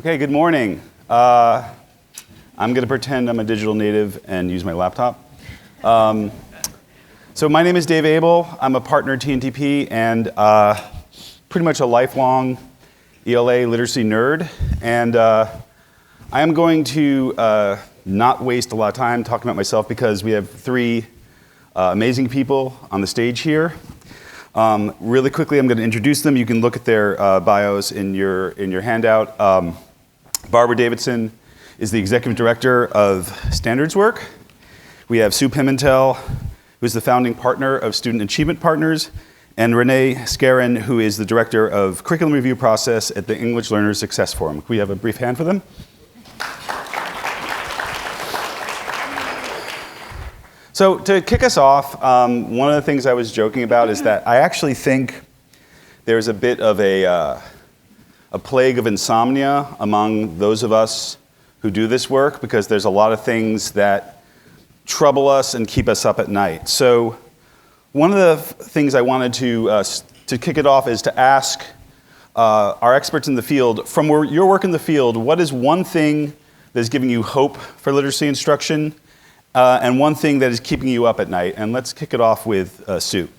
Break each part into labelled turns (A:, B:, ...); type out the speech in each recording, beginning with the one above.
A: Okay, good morning. I'm going to pretend I'm a digital native and use my laptop. So my name is Dave Abel. I'm a partner at TNTP and pretty much a lifelong ELA literacy nerd. And I am going to not waste a lot of time talking about myself because we have three amazing people on the stage here. Really quickly, I'm going to introduce them. You can look at their bios in your handout. Barbara Davidson is the executive director of Standards Work. We have Sue Pimentel, who is the founding partner of Student Achievement Partners, and Renee Scarin, who is the director of curriculum review process at the English Learner Success Forum. Can we have a brief hand for them? So to kick us off, one of the things I was joking about is that I actually think there's a bit of a plague of insomnia among those of us who do this work because there's a lot of things that trouble us and keep us up at night. So one of the things I wanted to kick it off is to ask our experts in the field, from your work in the field, what is one thing that is giving you hope for literacy instruction and one thing that is keeping you up at night? And let's kick it off with Sue.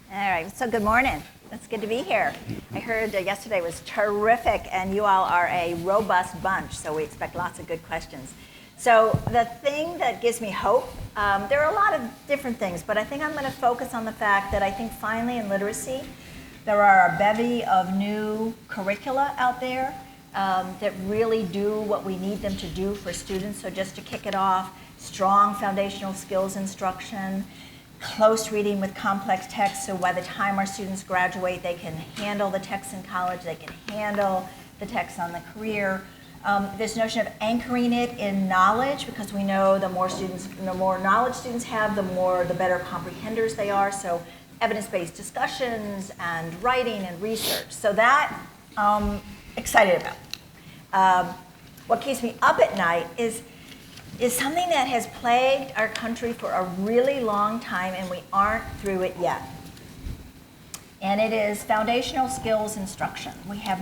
B: All right, so good morning. It's good to be here. I heard yesterday was terrific, and you all are a robust bunch, so we expect lots of good questions. So the thing that gives me hope, there are a lot of different things, but I think I'm going to focus on the fact that I think finally in literacy, there are a bevy of new curricula out there that really do what we need them to do for students. So just to kick it off, strong foundational skills instruction, close reading with complex texts, so by the time our students graduate, they can handle the texts in college, they can handle the texts on the career. This notion of anchoring it in knowledge, because we know the more knowledge students have, the better comprehenders they are. So evidence-based discussions and writing and research. So that I'm excited about. What keeps me up at night is something that has plagued our country for a really long time, and we aren't through it yet. And it is foundational skills instruction. We have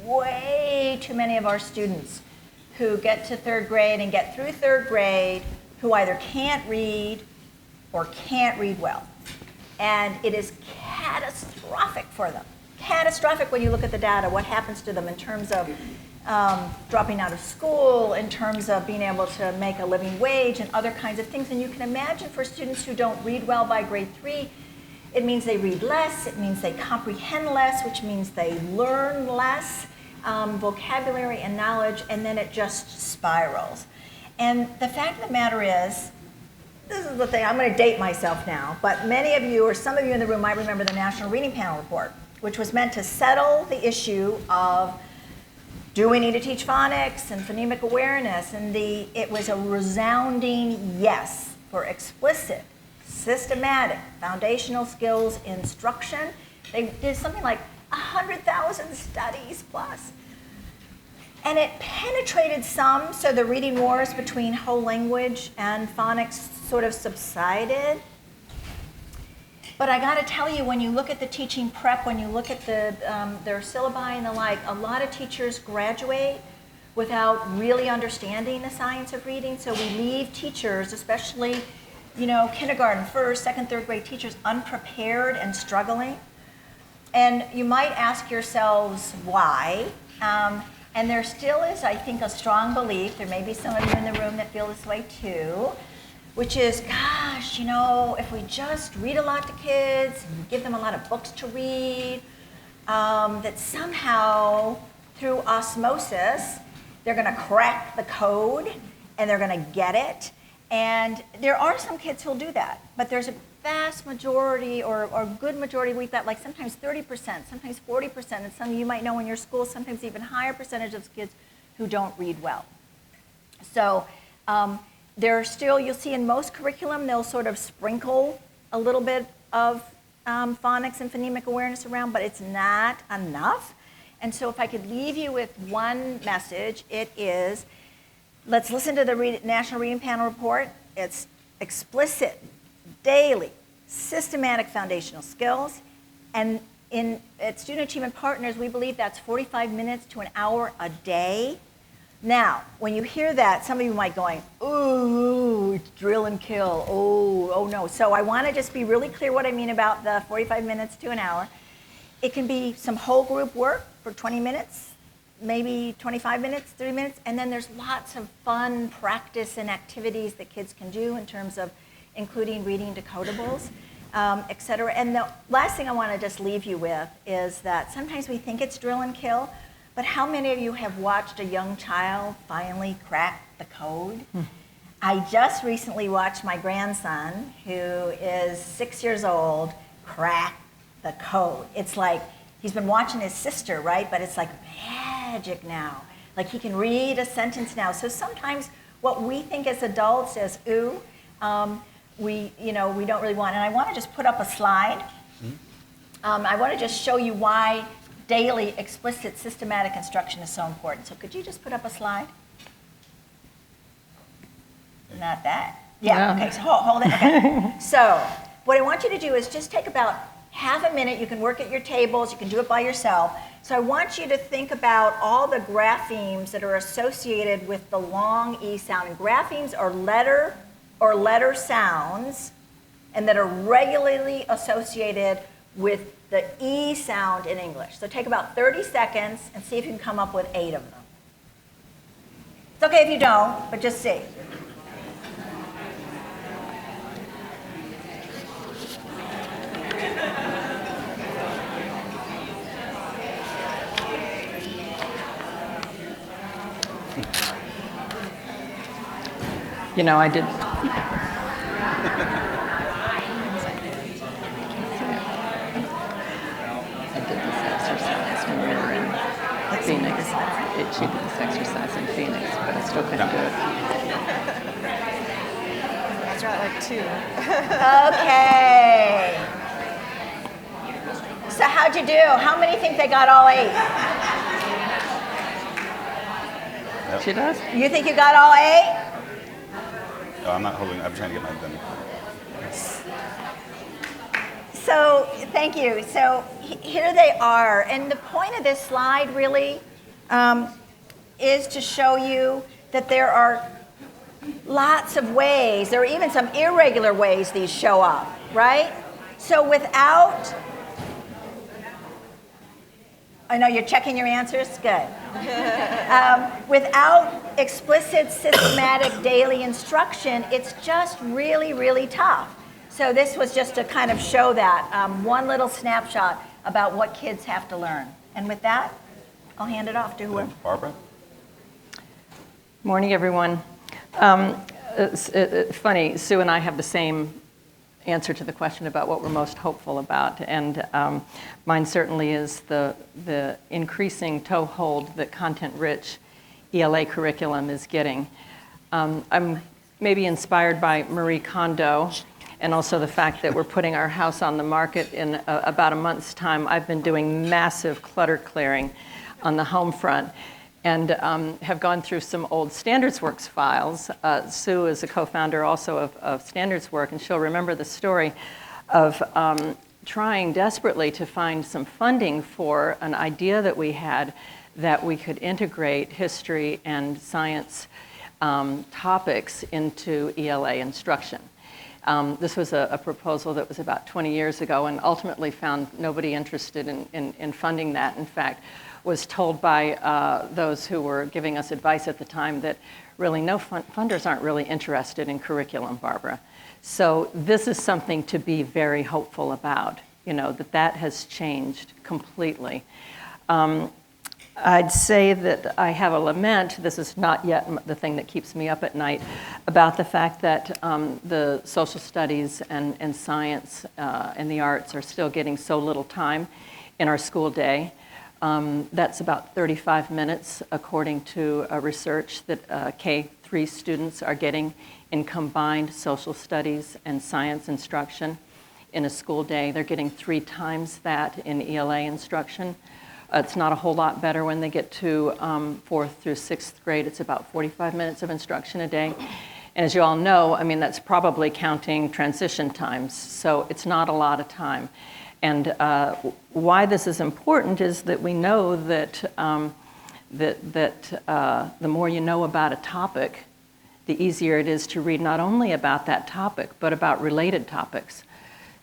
B: way too many of our students who get to third grade and get through third grade who either can't read or can't read well. And it is catastrophic for them. Catastrophic when you look at the data, what happens to them in terms of dropping out of school, in terms of being able to make a living wage and other kinds of things. And you can imagine for students who don't read well by grade 3, it means they read less, it means they comprehend less, which means they learn less vocabulary and knowledge, and then it just spirals. And the fact of the matter is, this is the thing, I'm going to date myself now, but many of you, or some of you in the room might remember the National Reading Panel Report, which was meant to settle the issue of do we need to teach phonics and phonemic awareness? And it was a resounding yes for explicit, systematic, foundational skills instruction. They did something like 100,000 studies plus. And it penetrated some, so the reading wars between whole language and phonics sort of subsided. But I got to tell you, when you look at the teaching prep, when you look at their syllabi and the like, a lot of teachers graduate without really understanding the science of reading. So we leave teachers, especially, kindergarten, first, second, third grade teachers, unprepared and struggling. And you might ask yourselves why. And there still is, I think, a strong belief, there may be some of you in the room that feel this way too, which is, gosh, if we just read a lot to kids, and give them a lot of books to read, that somehow, through osmosis, they're going to crack the code, and they're going to get it. And there are some kids who'll do that, but there's a vast majority, or good majority, we've got like sometimes 30%, sometimes 40%, and some of you might know in your school, sometimes even higher percentage of kids who don't read well. So, there are still, you'll see in most curriculum, they'll sort of sprinkle a little bit of phonics and phonemic awareness around, but it's not enough. And so if I could leave you with one message, it is, let's listen to the National Reading Panel Report. It's explicit, daily, systematic foundational skills. And at Student Achievement Partners, we believe that's 45 minutes to an hour a day Now, when you hear that, some of you might going, ooh, it's drill and kill. Oh no. So I want to just be really clear what I mean about the 45 minutes to an hour. It can be some whole group work for 20 minutes, maybe 25 minutes, 30 minutes, and then there's lots of fun practice and activities that kids can do in terms of including reading decodables, et cetera. And the last thing I want to just leave you with is that sometimes we think it's drill and kill, but how many of you have watched a young child finally crack the code? I just recently watched my grandson, who is 6 years old, crack the code. It's like he's been watching his sister, right? But it's like magic now. Like he can read a sentence now. So sometimes what we think as adults is, ooh, we don't really want. And I want to just put up a slide. I want to just show you why daily, explicit, systematic instruction is so important. So could you just put up a slide? Not that. Yeah, okay, so hold it. Okay. So what I want you to do is just take about half a minute. You can work at your tables. You can do it by yourself. So I want you to think about all the graphemes that are associated with the long E sound. And graphemes are letter sounds and that are regularly associated with the E sound in English. So take about 30 seconds and see if you can come up with 8 of them. It's okay if you don't, but just see.
C: You know, I did. Phoenix. She did this exercise in Phoenix, but I still couldn't do it.
D: I got like 2.
B: Okay. So how'd you do? How many think they got all 8?
A: Yep.
C: She does?
B: You think you got all 8?
A: Oh, I'm not holding. I'm trying to get my gun.
B: So thank you. So here they are. And the point of this slide really is to show you that there are lots of ways. There are even some irregular ways these show up, right? So without, I know you're checking your answers. Good. Without explicit, systematic daily instruction, it's just really, really tough. So this was just to kind of show that, one little snapshot about what kids have to learn. And with that, I'll hand it off to whoever.
A: Barbara?
C: Morning, everyone. It's funny, Sue and I have the same answer to the question about what we're most hopeful about. And mine certainly is the increasing toehold that content-rich ELA curriculum is getting. I'm maybe inspired by Marie Kondo, and also the fact that we're putting our house on the market in about a month's time. I've been doing massive clutter clearing on the home front and have gone through some old Standards Works files. Sue is a co-founder also of Standards Work, and she'll remember the story of trying desperately to find some funding for an idea that we had that we could integrate history and science topics into ELA instruction. This was a proposal that was about 20 years ago and ultimately found nobody interested in funding that. In fact, was told by those who were giving us advice at the time that really no funders aren't really interested in curriculum, Barbara. So this is something to be very hopeful about, you know, that has changed completely. I'd say that I have a lament, this is not yet the thing that keeps me up at night, about the fact that the social studies and science and the arts are still getting so little time in our school day. That's about 35 minutes, according to a research that K-3 students are getting in combined social studies and science instruction in a school day. They're getting 3 times that in ELA instruction. It's not a whole lot better when they get to 4th through 6th grade. It's about 45 minutes of instruction a day. And as you all know, I mean, that's probably counting transition times, so it's not a lot of time. And why this is important is that we know that that the more you know about a topic, the easier it is to read not only about that topic, but about related topics.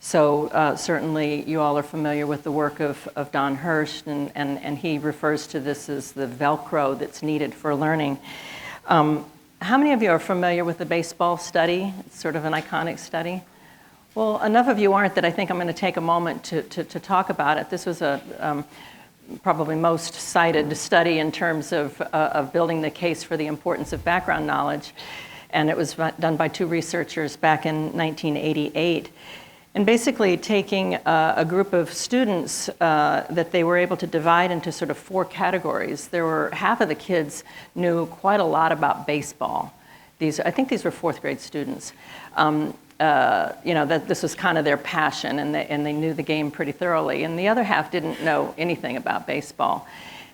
C: So certainly you all are familiar with the work of Don Hirsch, and he refers to this as the Velcro that's needed for learning. How many of you are familiar with the baseball study? It's sort of an iconic study. Well, enough of you aren't that I think I'm going to take a moment to talk about it. This was a probably most cited study in terms of building the case for the importance of background knowledge. And it was done by two researchers back in 1988. And basically taking a group of students that they were able to divide into sort of four categories. There were half of the kids knew quite a lot about baseball. I think these were fourth grade students. That this was kind of their passion, and they knew the game pretty thoroughly. And the other half didn't know anything about baseball.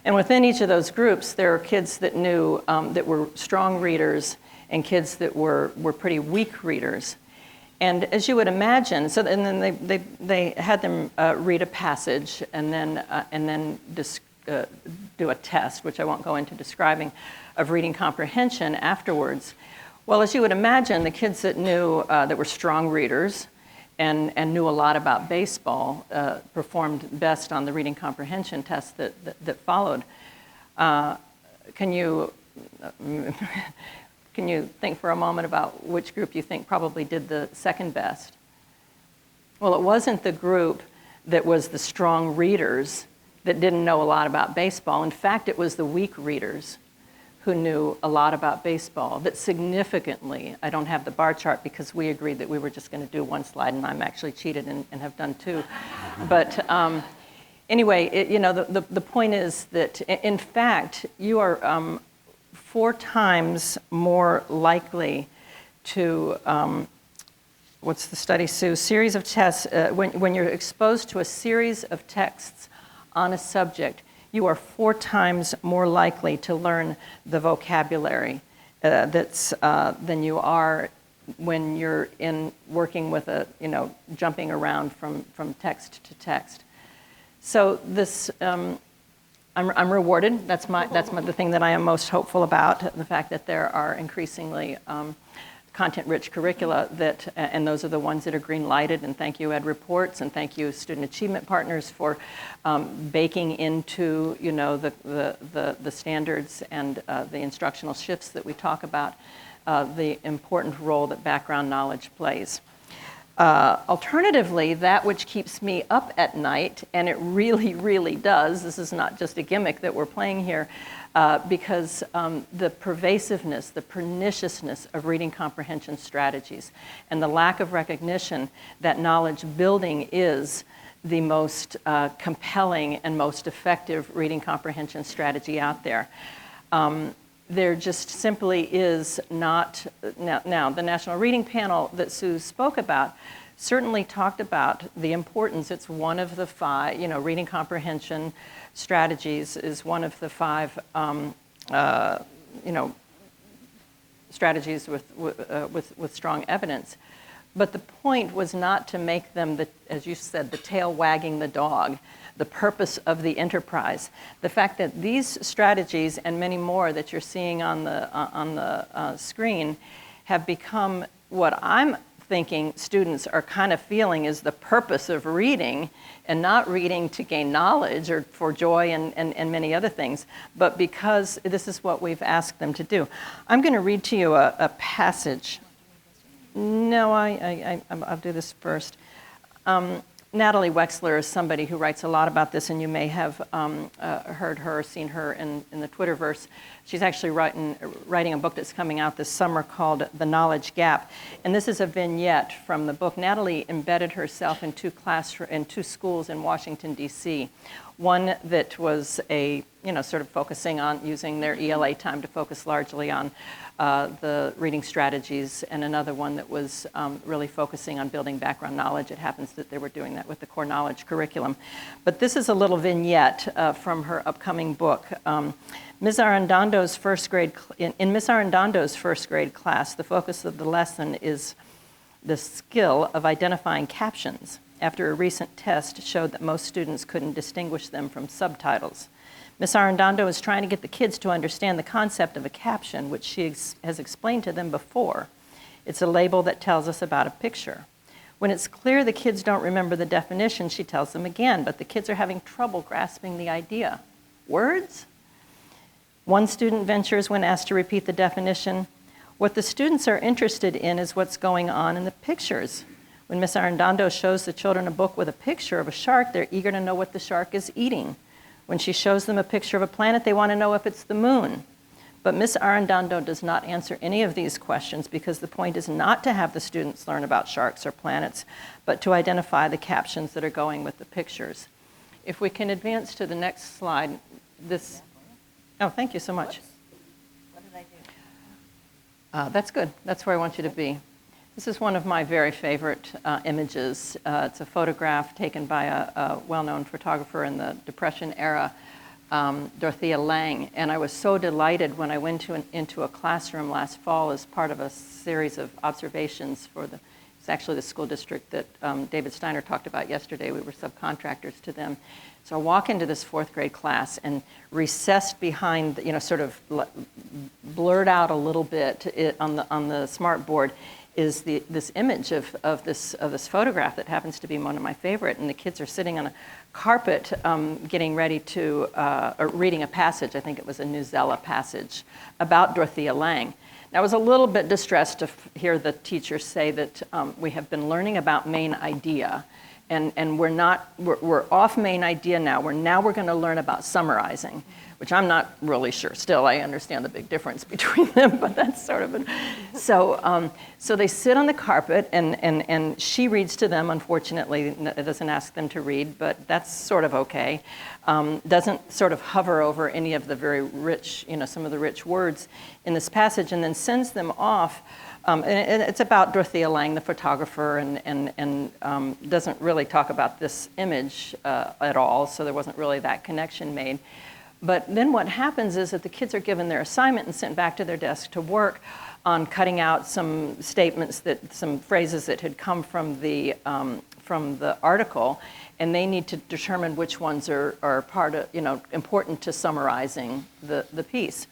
C: And within each of those groups, there were kids that knew that were strong readers and kids that were pretty weak readers. And as you would imagine, and then they had them read a passage and then do a test, which I won't go into describing, of reading comprehension afterwards. Well, as you would imagine, the kids that knew that were strong readers and knew a lot about baseball performed best on the reading comprehension test that followed. Can you think for a moment about which group you think probably did the second best? Well, it wasn't the group that was the strong readers that didn't know a lot about baseball. In fact, it was the weak readers who knew a lot about baseball that significantly, I don't have the bar chart because we agreed that we were just going to do one slide, and I'm actually cheated and have done two. But anyway, the point is that, in fact, you are 4 times more likely to, what's the study, Sue? Series of tests, when you're exposed to a series of texts on a subject, you are 4 times more likely to learn the vocabulary than you are when you're working with jumping around from text to text. So this, I'm rewarded. That's the thing that I am most hopeful about, the fact that there are increasingly content-rich curricula and those are the ones that are green-lighted, and thank you, Ed Reports, and thank you, Student Achievement Partners, for baking into the standards and the instructional shifts that we talk about, the important role that background knowledge plays. Alternatively, that which keeps me up at night, and it really, really does, this is not just a gimmick that we're playing here, because the pervasiveness, the perniciousness of reading comprehension strategies and the lack of recognition that knowledge building is the most compelling and most effective reading comprehension strategy out there. There just simply is not, now the National Reading Panel that Sue spoke about certainly talked about the importance. It's one of the 5, reading comprehension strategies is one of the 5, strategies with strong evidence. But the point was not to make them, as you said, the tail wagging the dog, the purpose of the enterprise. The fact that these strategies and many more that you're seeing on the screen have become what I'm thinking students are kind of feeling is the purpose of reading, and not reading to gain knowledge or for joy and many other things, but because this is what we've asked them to do. I'm going to read to you a passage. No, I'll do this first. Natalie Wexler is somebody who writes a lot about this, and you may have heard her, seen her in the Twitterverse. She's actually writing a book that's coming out this summer called The Knowledge Gap. And this is a vignette from the book. Natalie embedded herself in 2 schools in Washington, D.C. One that was sort of focusing on using their ELA time to focus largely on the reading strategies, and another one that was really focusing on building background knowledge. It happens that they were doing that with the core knowledge curriculum. But this is a little vignette from her upcoming book. Ms. Arrendando's in Ms. Arrendando's first grade class, the focus of the lesson is the skill of identifying captions after a recent test showed that most students couldn't distinguish them from subtitles. Miss Arredondo is trying to get the kids to understand the concept of a caption, which she has explained to them before. It's a label that tells us about a picture. When it's clear the kids don't remember the definition, she tells them again, but the kids are having trouble grasping the idea. Words? One student ventures when asked to repeat the definition. What the students are interested in is what's going on in the pictures. When Miss Arredondo shows the children a book with a picture of a shark, they're eager to know what the shark is eating. When she shows them a picture of a planet, they want to know if it's the moon. But Miss Arredondo does not answer any of these questions because the point is not to have the students learn about sharks or planets, but to identify the captions that are going with the pictures. If we can advance to the next slide, this. Oh, thank you so much.
B: What did I do?
C: That's good. That's where I want you to be. This is one of my very favorite images. It's a photograph taken by a well-known photographer in the Depression era, Dorothea Lange. And I was so delighted when I went into a classroom last fall as part of a series of observations for it's actually the school district that David Steiner talked about yesterday. We were subcontractors to them. So I walk into this fourth grade class, and recessed behind, sort of blurred out a little bit on the smart board is this image of this photograph that happens to be one of my favorite. And the kids are sitting on a carpet getting ready to, or reading a passage. I think it was a Newsella passage about Dorothea Lange. And I was a little bit distressed to hear the teacher say that we have been learning about main idea. And we're off main idea now. We're going to learn about summarizing, which I'm not really sure. Still, I understand the big difference between them, but that's sort of so they sit on the carpet, and she reads to them. Unfortunately, it doesn't ask them to read, but that's sort of okay. Doesn't sort of hover over any of the very rich, some of the rich words in this passage, and then sends them off. And it's about Dorothea Lange, the photographer, and doesn't really talk about this image at all, so there wasn't really that connection made. But then what happens is that the kids are given their assignment and sent back to their desk to work on cutting out some statements, some phrases that had come from the article, and they need to determine which ones are part of, important to summarizing the piece.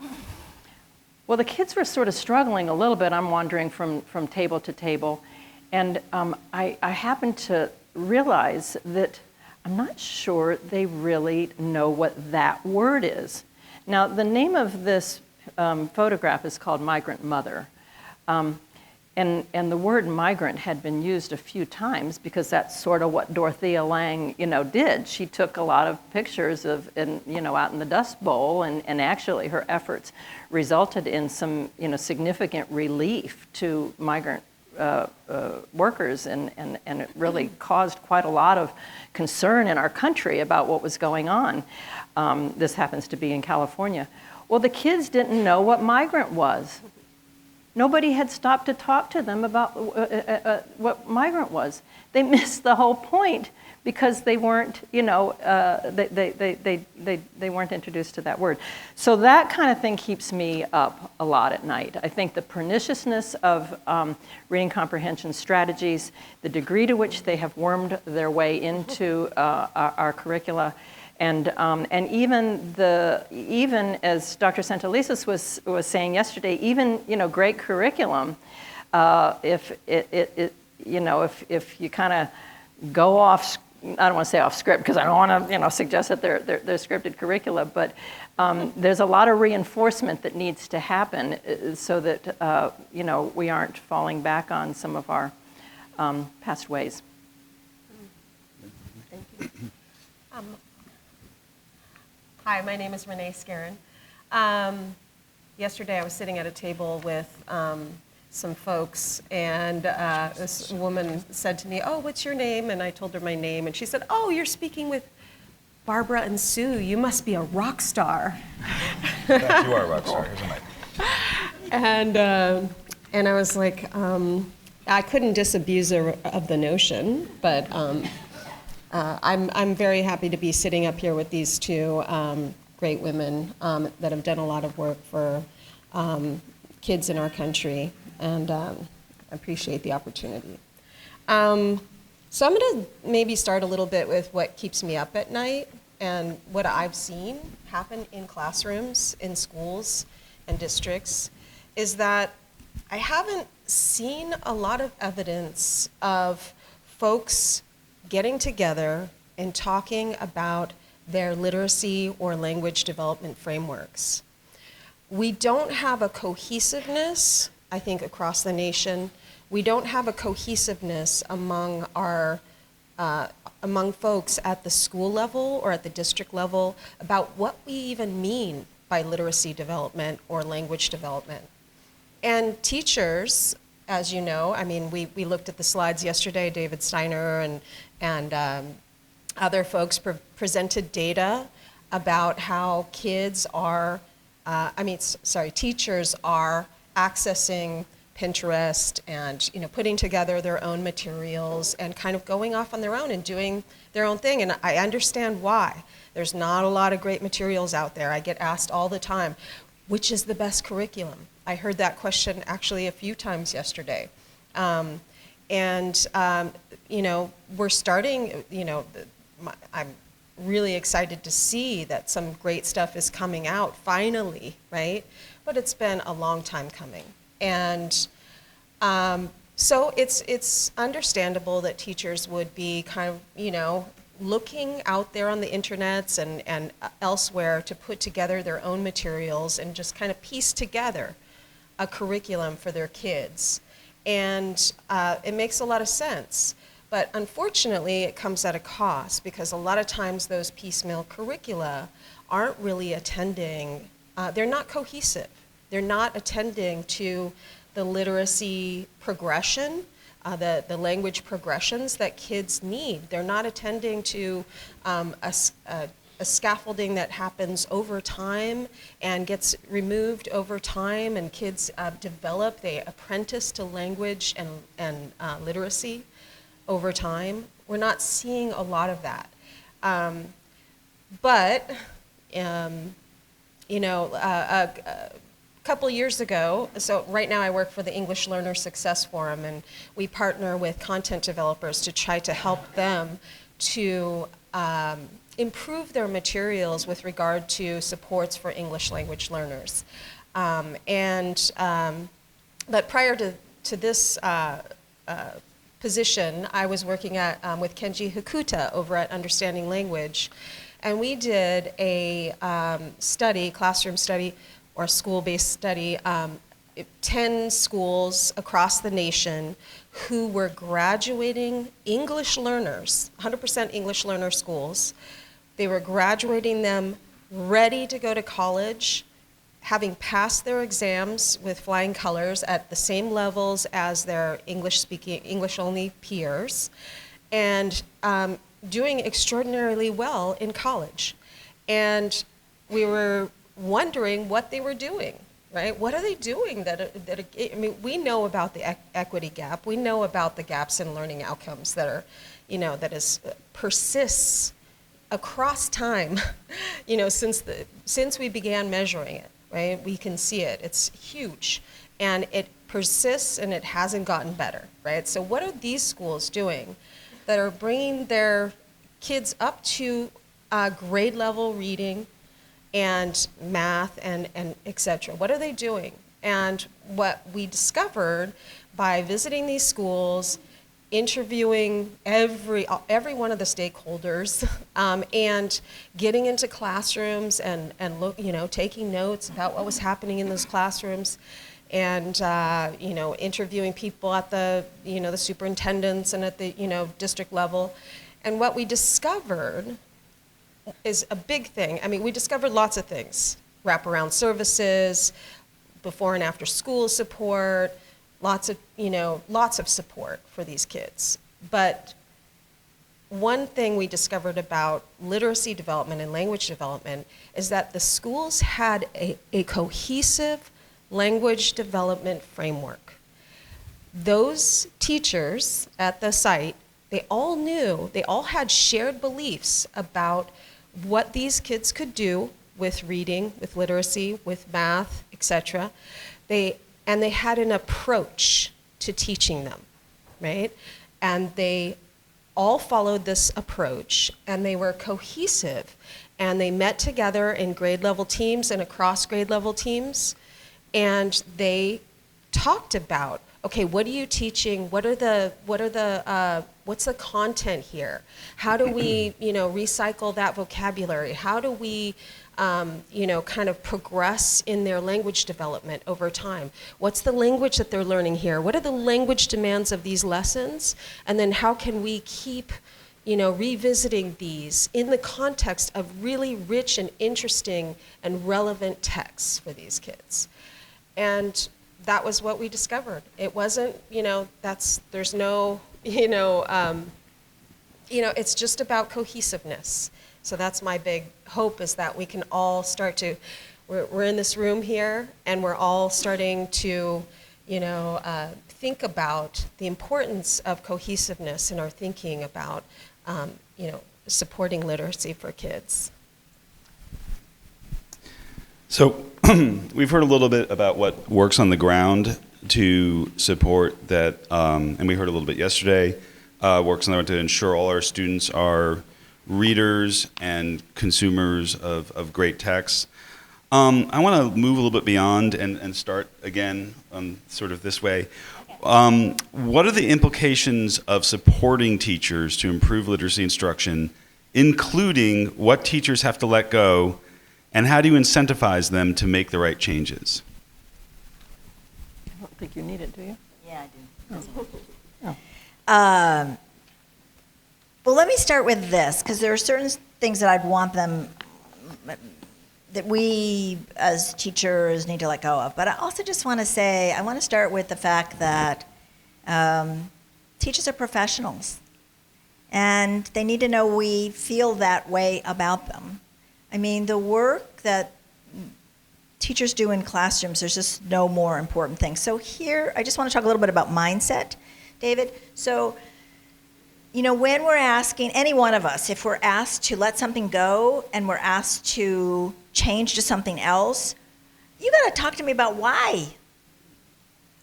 C: Well, the kids were sort of struggling a little bit. I'm wandering from table to table. And I happened to realize that I'm not sure they really know what that word is. Now, the name of this photograph is called Migrant Mother. And the word migrant had been used a few times because that's sort of what Dorothea Lange, did. She took a lot of pictures of, out in the Dust Bowl, and actually her efforts resulted in some, significant relief to migrant workers, and it really caused quite a lot of concern in our country about what was going on. This happens to be in California. Well, the kids didn't know what migrant was. Nobody had stopped to talk to them about what migrant was. They missed the whole point because they weren't, they weren't introduced to that word. So that kind of thing keeps me up a lot at night. I think the perniciousness of reading comprehension strategies, the degree to which they have wormed their way into our curricula, and even as Dr. Santelises was saying yesterday, even great curriculum, if you kind of go off, I don't want to say off script because I don't want to suggest that they're scripted curricula, but there's a lot of reinforcement that needs to happen so that we aren't falling back on some of our past ways.
D: Thank you. Hi, my name is Renee Scarin. Yesterday I was sitting at a table with some folks, and this woman said to me, "Oh, what's your name?" And I told her my name, and she said, "Oh, you're speaking with Barbara and Sue. You must be a rock star."
E: That you are a rock star, isn't it?
D: And I was like, I couldn't disabuse her of the notion, but I'm very happy to be sitting up here with these two great women that have done a lot of work for kids in our country, and I appreciate the opportunity. So I'm going to maybe start a little bit with what keeps me up at night. and what I've seen happen in classrooms, in schools and districts, is that I haven't seen a lot of evidence of folks getting together and talking about their literacy or language development frameworks. We don't have a cohesiveness, I think, across the nation. We don't have a cohesiveness among among folks at the school level or at the district level about what we even mean by literacy development or language development. And teachers, as you know, I mean, we looked at the slides yesterday, David Steiner and other folks presented data about how kids are, teachers are accessing Pinterest and putting together their own materials and kind of going off on their own and doing their own thing. And I understand why. There's not a lot of great materials out there. I get asked all the time, which is the best curriculum? I heard that question actually a few times yesterday. We're starting, I'm really excited to see that some great stuff is coming out finally, right? But it's been a long time coming. And so it's understandable that teachers would be kind of, looking out there on the internets and elsewhere to put together their own materials and just kind of piece together a curriculum for their kids. And it makes a lot of sense. But unfortunately, it comes at a cost because a lot of times those piecemeal curricula aren't really attending, they're not cohesive. They're not attending to the literacy progression, the language progressions that kids need. They're not attending to a scaffolding that happens over time and gets removed over time, and kids develop, they apprentice to language and literacy over time. We're not seeing a lot of that. A couple years ago, so right now I work for the English Learner Success Forum, and we partner with content developers to try to help them to improve their materials with regard to supports for English language learners. But prior to this position, I was working with Kenji Hakuta over at Understanding Language, and we did a classroom study, or a school-based study, 10 schools across the nation who were graduating English learners, 100% English learner schools. They were graduating them ready to go to college, having passed their exams with flying colors at the same levels as their English-speaking, English-only peers, and doing extraordinarily well in college. And we were wondering what they were doing, right? What are they doing we know about the equity gap. We know about the gaps in learning outcomes that are, persists across time, since we began measuring it, right? We can see it. It's huge. And it persists and it hasn't gotten better, right? So what are these schools doing that are bringing their kids up to grade level reading and math and et cetera? What are they doing? And what we discovered by visiting these schools, interviewing every one of the stakeholders, and getting into classrooms and taking notes about what was happening in those classrooms, and interviewing people at the the superintendents and at the district level. And what we discovered is a big thing. I mean, we discovered lots of things: wraparound services, before and after school support, lots of support for these kids. But one thing we discovered about literacy development and language development is that the schools had a cohesive language development framework. Those teachers at the site, they all knew, they all had shared beliefs about what these kids could do with reading, with literacy, with math, etc. And they had an approach to teaching them, right? And they all followed this approach, and they were cohesive. And they met together in grade level teams and across grade level teams, and they talked about, okay, what are you teaching? What's the content here? How do we, recycle that vocabulary? How do we, kind of progress in their language development over time? What's the language that they're learning here? What are the language demands of these lessons? And then how can we keep revisiting these in the context of really rich and interesting and relevant texts for these kids. And that was what we discovered. It wasn't, there's no, it's just about cohesiveness. So that's my big hope, is that we can all start to, we're in this room here, and we're all starting to, think about the importance of cohesiveness in our thinking about supporting literacy for kids.
A: So we've heard a little bit about what works on the ground to support that, and we heard a little bit yesterday, works on the ground to ensure all our students are readers and consumers of great texts. I want to move a little bit beyond and start again sort of this way. What are the implications of supporting teachers to improve literacy instruction, including what teachers have to let go, and how do you incentivize them to make the right changes?
C: I don't think you need it, do you?
B: Yeah, I do.
C: Oh.
B: Well, let me start with this, because there are certain things that I'd want them, that we as teachers need to let go of. But I also just want to say, I want to start with the fact that teachers are professionals, and they need to know we feel that way about them. I mean, the work that teachers do in classrooms, there's just no more important thing. So here, I just want to talk a little bit about mindset, David. So, when we're asking, any one of us, if we're asked to let something go and we're asked to change to something else, you got to talk to me about why.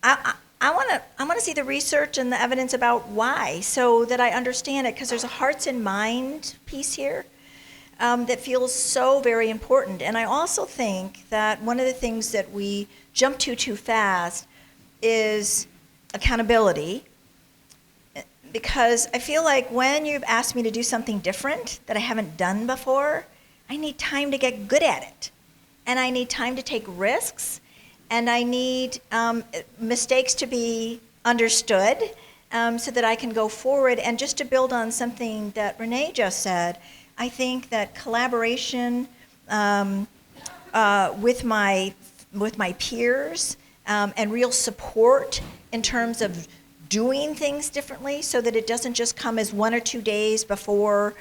B: I want to see the research and the evidence about why, so that I understand it, because there's a hearts and mind piece here that feels so very important. And I also think that one of the things that we jump to too fast is accountability, because I feel like when you've asked me to do something different that I haven't done before, I need time to get good at it. And I need time to take risks, and I need mistakes to be understood, so that I can go forward. And just to build on something that Renee just said, I think that collaboration with my peers and real support in terms of doing things differently, so that it doesn't just come as 1 or 2 days before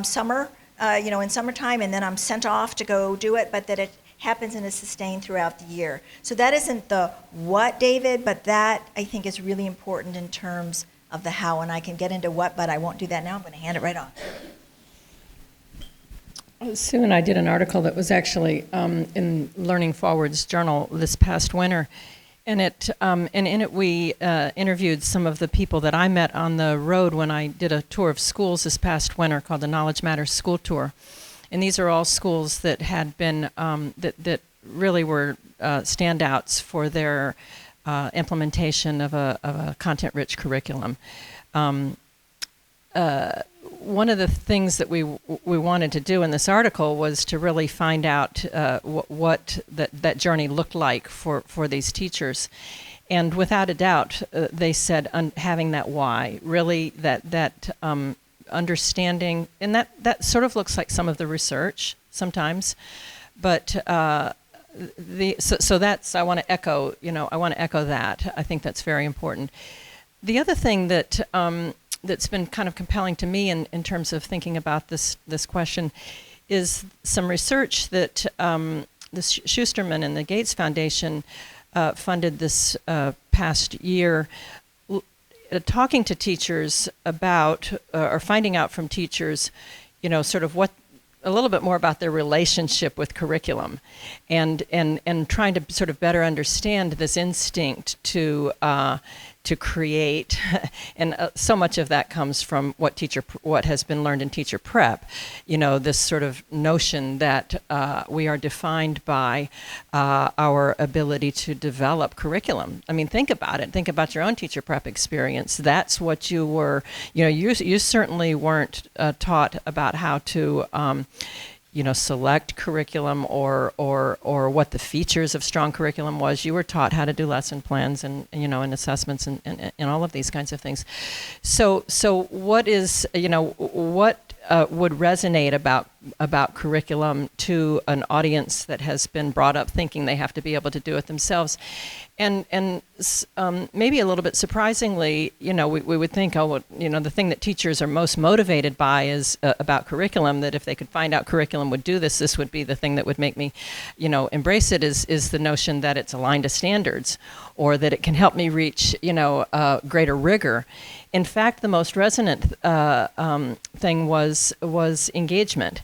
B: summer, in summertime, and then I'm sent off to go do it, but that it happens and is sustained throughout the year. So that isn't the what, David, but that I think is really important in terms of the how, and I can get into what, but I won't do that now. I'm going to hand it right off.
C: Sue and I did an article that was actually in Learning Forward's journal this past winter, and in it we interviewed some of the people that I met on the road when I did a tour of schools this past winter called the Knowledge Matters School Tour. And these are all schools that had been, that really were standouts for their implementation of a content-rich curriculum. One of the things that we wanted to do in this article was to really find out what that journey looked like for these teachers. And without a doubt, they said having that why, really that understanding, and that sort of looks like some of the research sometimes, but so that's, I want to echo that. I think that's very important. The other thing that that's been kind of compelling to me in terms of thinking about this question is some research that the Schusterman and the Gates Foundation funded this past year, talking to teachers about, or finding out from teachers, sort of a little bit more about their relationship with curriculum, and trying to sort of better understand this instinct to to create, and so much of that comes from what has been learned in teacher prep. You know, this sort of notion that we are defined by our ability to develop curriculum. I mean, think about it. Think about your own teacher prep experience. That's what you were. You know, you certainly weren't taught about how to. Select curriculum or what the features of strong curriculum was. You were taught how to do lesson plans and and assessments and all of these kinds of things. So what is what would resonate about curriculum to an audience that has been brought up thinking they have to be able to do it themselves, and maybe a little bit surprisingly, we would think, the thing that teachers are most motivated by is about curriculum. That if they could find out curriculum would do this, this would be the thing that would make me, embrace it. Is the notion that it's aligned to standards, or that it can help me reach, greater rigor. In fact, the most resonant thing was engagement.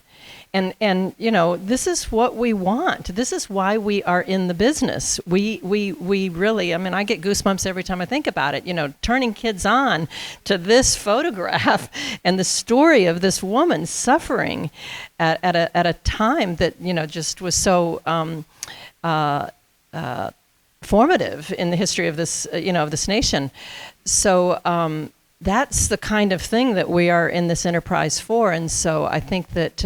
C: And this is what we want. This is why we are in the business. We really, I get goosebumps every time I think about it. Turning kids on to this photograph and the story of this woman suffering at a time that just was so formative in the history of this of this nation. So that's the kind of thing that we are in this enterprise for. And so I think that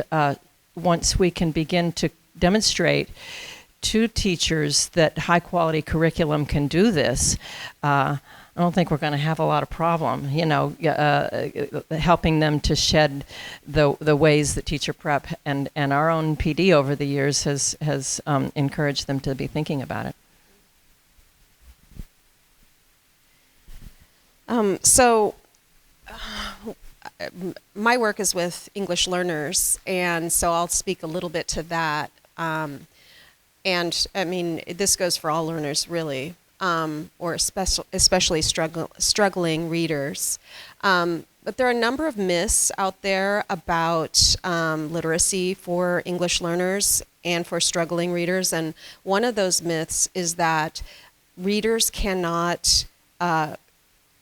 C: once we can begin to demonstrate to teachers that high quality curriculum can do this, I don't think we're going to have a lot of problem, helping them to shed the ways that teacher prep and our own PD over the years has encouraged them to be thinking about it.
D: My work is with English learners, and so I'll speak a little bit to that. And this goes for all learners, really, or especially struggling readers. But there are a number of myths out there about literacy for English learners and for struggling readers. And one of those myths is that readers cannot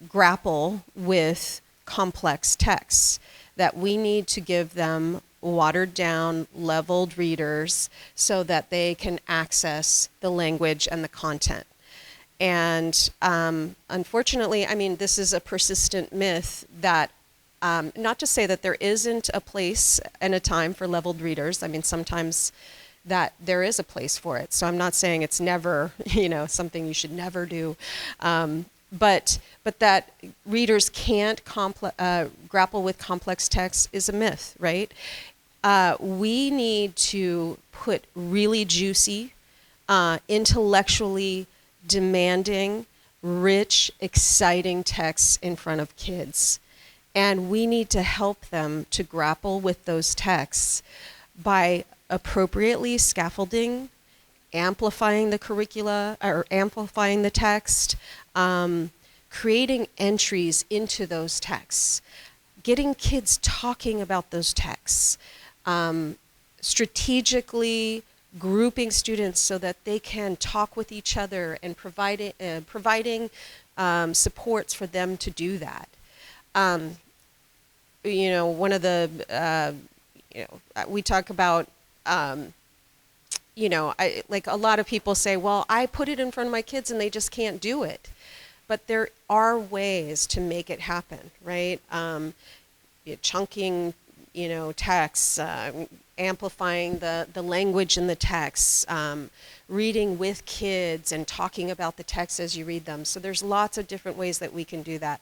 D: grapple with complex texts, that we need to give them watered down, leveled readers so that they can access the language and the content. And unfortunately, this is a persistent myth that, not to say that there isn't a place and a time for leveled readers. Sometimes that there is a place for it. So I'm not saying it's never, something you should never do. But that readers can't grapple with complex text is a myth, right? We need to put really juicy, intellectually demanding, rich, exciting texts in front of kids. And we need to help them to grapple with those texts by appropriately scaffolding, amplifying the curricula, or amplifying the text, creating entries into those texts, getting kids talking about those texts, strategically grouping students so that they can talk with each other and providing supports for them to do that. One of the, we talk about, like a lot of people say, well, I put it in front of my kids and they just can't do it. But there are ways to make it happen, right? Chunking, texts, amplifying the language in the texts, reading with kids and talking about the text as you read them. So there's lots of different ways that we can do that.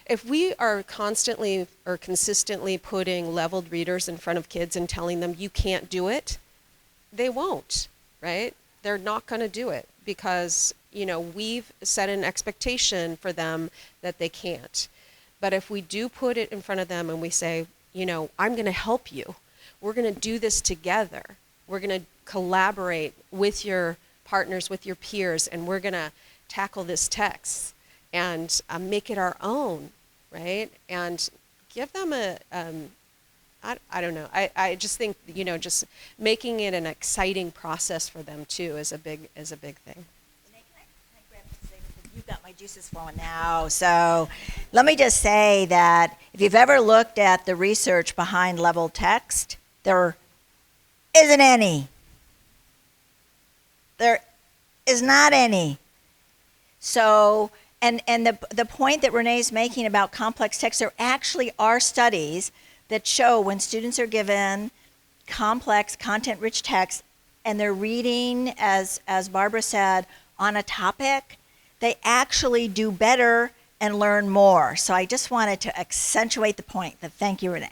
D: If we are constantly or consistently putting leveled readers in front of kids and telling them you can't do it, they won't, right? They're not going to do it because, we've set an expectation for them that they can't. But if we do put it in front of them and we say, I'm going to help you. We're going to do this together. We're going to collaborate with your partners, with your peers, and we're going to tackle this text and make it our own, right? And give them I don't know. I just think, just making it an exciting process for them too is a big thing.
B: Renee, can I grab this thing? You've got my juices flowing now. So let me just say that if you've ever looked at the research behind level text, there isn't any. There is not any. So, and the point that Renee's making about complex text, there actually are studies that show when students are given complex, content-rich text and they're reading, as Barbara said, on a topic, they actually do better and learn more. So I just wanted to accentuate the point. Thank you, Renee.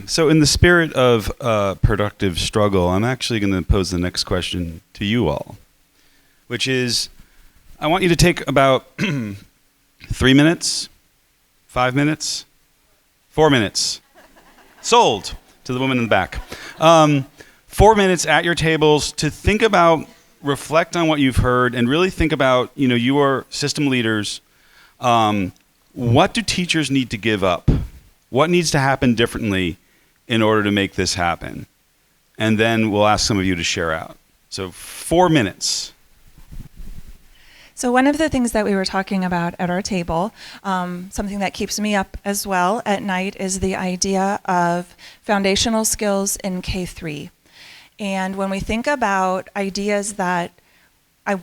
A: So in the spirit of productive struggle, I'm actually going to pose the next question to you all, which is, I want you to take about 3 minutes, 5 minutes, 4 minutes. Sold to the woman in the back. 4 minutes at your tables to think about, reflect on what you've heard, and really think about, you are system leaders. What do teachers need to give up? What needs to happen differently in order to make this happen? And then we'll ask some of you to share out. So 4 minutes.
F: So one of the things that we were talking about at our table, something that keeps me up as well at night, is the idea of foundational skills in K-3. And when we think about ideas that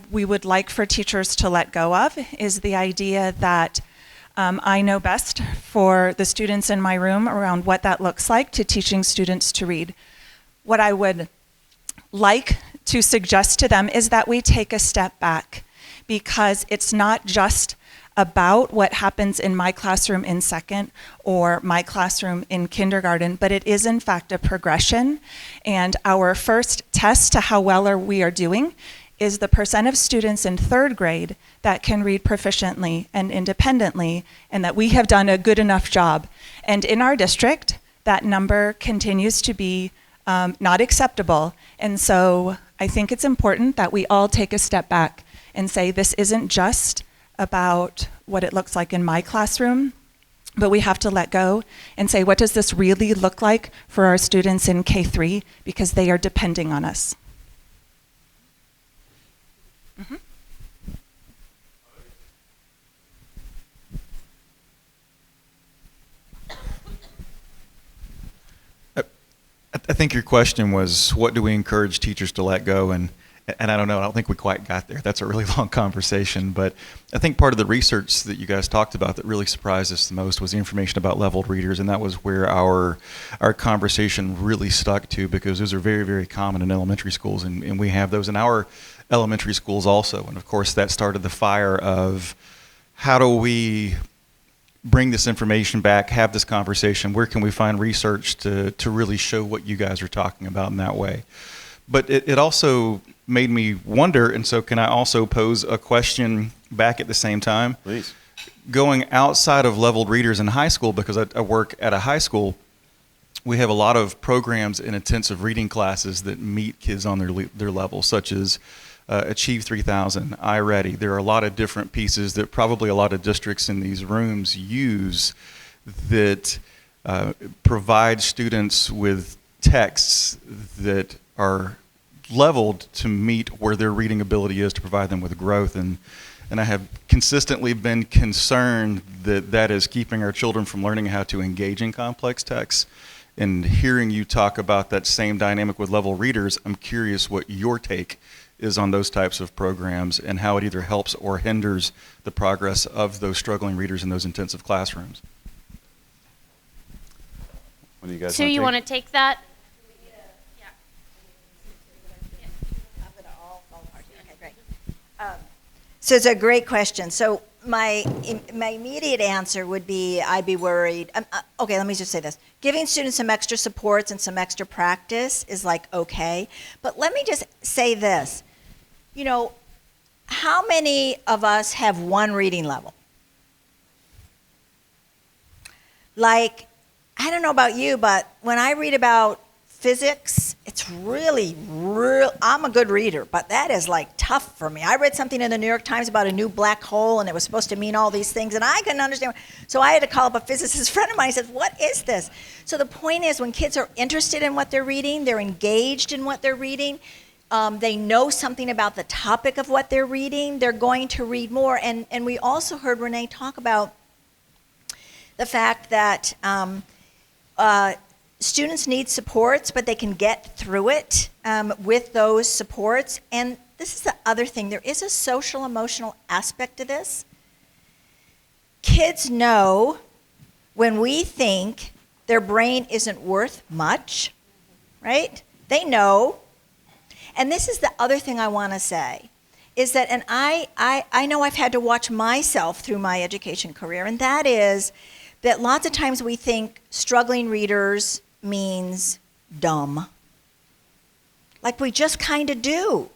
F: we would like for teachers to let go of, is the idea that I know best for the students in my room around what that looks like to teaching students to read. What I would like to suggest to them is that we take a step back, because it's not just about what happens in my classroom in second or my classroom in kindergarten, but it is in fact a progression. And our first test to how well we are doing is the percent of students in third grade that can read proficiently and independently, and that we have done a good enough job. And in our district, that number continues to be not acceptable. And so I think it's important that we all take a step back and say, this isn't just about what it looks like in my classroom, but we have to let go and say, what does this really look like for our students in K-3, because they are depending on us. Mm-hmm.
E: I think your question was, what do we encourage teachers to let go? And I don't know, I don't think we quite got there. That's a really long conversation. But I think part of the research that you guys talked about that really surprised us the most was the information about leveled readers. And that was where our conversation really stuck to, because those are very, very common in elementary schools. And we have those in our elementary schools also. And of course, that started the fire of, how do we bring this information back, have this conversation? Where can we find research to really show what you guys are talking about in that way? But it also made me wonder, and so can I also pose a question back at the same time?
A: Please.
E: Going outside of leveled readers in high school, because I work at a high school, we have a lot of programs in intensive reading classes that meet kids on their level, such as Achieve 3000, iReady. There are a lot of different pieces that probably a lot of districts in these rooms use that provide students with texts that are leveled to meet where their reading ability is, to provide them with growth. And I have consistently been concerned that that is keeping our children from learning how to engage in complex texts. And hearing you talk about that same dynamic with level readers, I'm curious what your take is on those types of programs and how it either helps or hinders the progress of those struggling readers in those intensive classrooms.
A: What do you guys
G: So you want to take that?
B: So it's a great question. So my immediate answer would be, I'd be worried. Okay, let me just say this. Giving students some extra supports and some extra practice is like okay. But let me just say this. You know, how many of us have one reading level? Like, I don't know about you, but when I read about physics, it's really, I'm a good reader, but that is like tough for me. I read something in the New York Times about a new black hole, and it was supposed to mean all these things, and I couldn't understand. So I had to call up a physicist friend of mine and said, what is this? So the point is, when kids are interested in what they're reading, they're engaged in what they're reading, they know something about the topic of what they're reading, they're going to read more. And we also heard Renee talk about the fact that students need supports, but they can get through it with those supports. And this is the other thing. There is a social emotional aspect to this. Kids know when we think their brain isn't worth much, right? They know. And this is the other thing I want to say, is that, and I know I've had to watch myself through my education career, and that is that lots of times we think struggling readers means dumb. Like we just kind of do.